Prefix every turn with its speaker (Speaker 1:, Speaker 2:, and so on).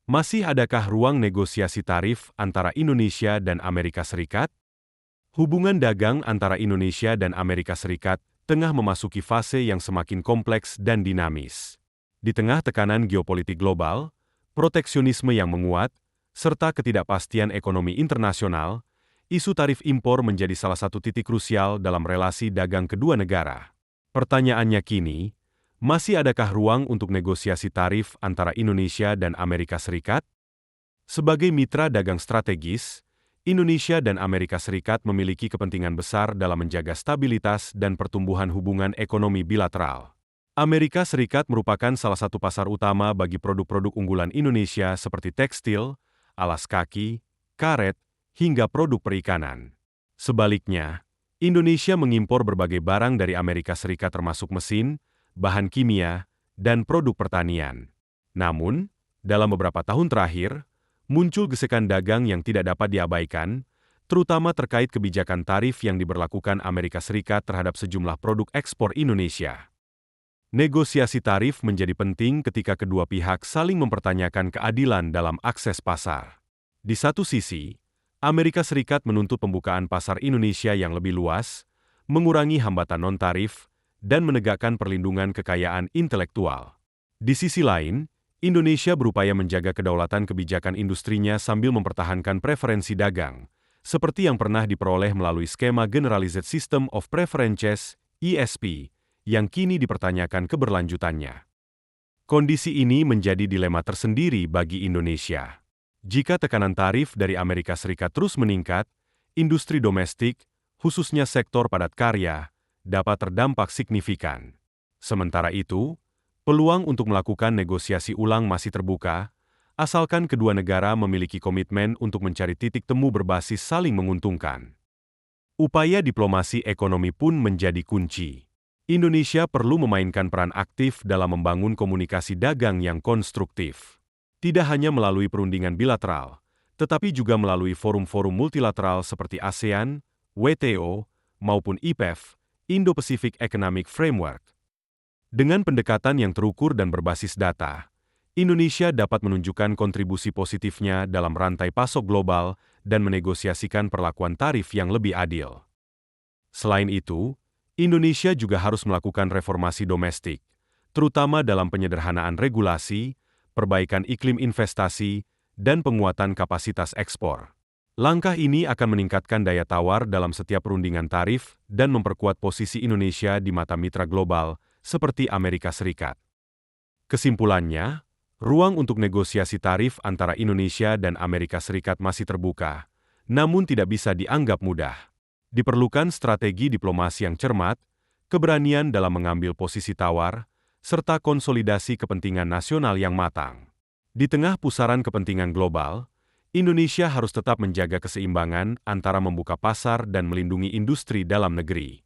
Speaker 1: Masih adakah ruang negosiasi tarif antara Indonesia dan Amerika Serikat? Hubungan dagang antara Indonesia dan Amerika Serikat tengah memasuki fase yang semakin kompleks dan dinamis. Di tengah tekanan geopolitik global, proteksionisme yang menguat, serta ketidakpastian ekonomi internasional, isu tarif impor menjadi salah satu titik krusial dalam relasi dagang kedua negara. Pertanyaannya kini, masih adakah ruang untuk negosiasi tarif antara Indonesia dan Amerika Serikat? Sebagai mitra dagang strategis, Indonesia dan Amerika Serikat memiliki kepentingan besar dalam menjaga stabilitas dan pertumbuhan hubungan ekonomi bilateral. Amerika Serikat merupakan salah satu pasar utama bagi produk-produk unggulan Indonesia seperti tekstil, alas kaki, karet, hingga produk perikanan. Sebaliknya, Indonesia mengimpor berbagai barang dari Amerika Serikat termasuk mesin, bahan kimia, dan produk pertanian. Namun, dalam beberapa tahun terakhir, muncul gesekan dagang yang tidak dapat diabaikan, terutama terkait kebijakan tarif yang diberlakukan Amerika Serikat terhadap sejumlah produk ekspor Indonesia. Negosiasi tarif menjadi penting ketika kedua pihak saling mempertanyakan keadilan dalam akses pasar. Di satu sisi, Amerika Serikat menuntut pembukaan pasar Indonesia yang lebih luas, mengurangi hambatan non-tarif, dan menegakkan perlindungan kekayaan intelektual. Di sisi lain, Indonesia berupaya menjaga kedaulatan kebijakan industrinya sambil mempertahankan preferensi dagang, seperti yang pernah diperoleh melalui skema Generalized System of Preferences, ISP, yang kini dipertanyakan keberlanjutannya. Kondisi ini menjadi dilema tersendiri bagi Indonesia. Jika tekanan tarif dari Amerika Serikat terus meningkat, industri domestik, khususnya sektor padat karya, dapat terdampak signifikan. Sementara itu, peluang untuk melakukan negosiasi ulang masih terbuka, asalkan kedua negara memiliki komitmen untuk mencari titik temu berbasis saling menguntungkan. Upaya diplomasi ekonomi pun menjadi kunci. Indonesia perlu memainkan peran aktif dalam membangun komunikasi dagang yang konstruktif. Tidak hanya melalui perundingan bilateral, tetapi juga melalui forum-forum multilateral seperti ASEAN, WTO, maupun IPEF, Indo-Pacific Economic Framework. Dengan pendekatan yang terukur dan berbasis data, Indonesia dapat menunjukkan kontribusi positifnya dalam rantai pasok global dan menegosiasikan perlakuan tarif yang lebih adil. Selain itu, Indonesia juga harus melakukan reformasi domestik, terutama dalam penyederhanaan regulasi, perbaikan iklim investasi, dan penguatan kapasitas ekspor. Langkah ini akan meningkatkan daya tawar dalam setiap perundingan tarif dan memperkuat posisi Indonesia di mata mitra global, seperti Amerika Serikat. Kesimpulannya, ruang untuk negosiasi tarif antara Indonesia dan Amerika Serikat masih terbuka, namun tidak bisa dianggap mudah. Diperlukan strategi diplomasi yang cermat, keberanian dalam mengambil posisi tawar, serta konsolidasi kepentingan nasional yang matang. Di tengah pusaran kepentingan global, Indonesia harus tetap menjaga keseimbangan antara membuka pasar dan melindungi industri dalam negeri.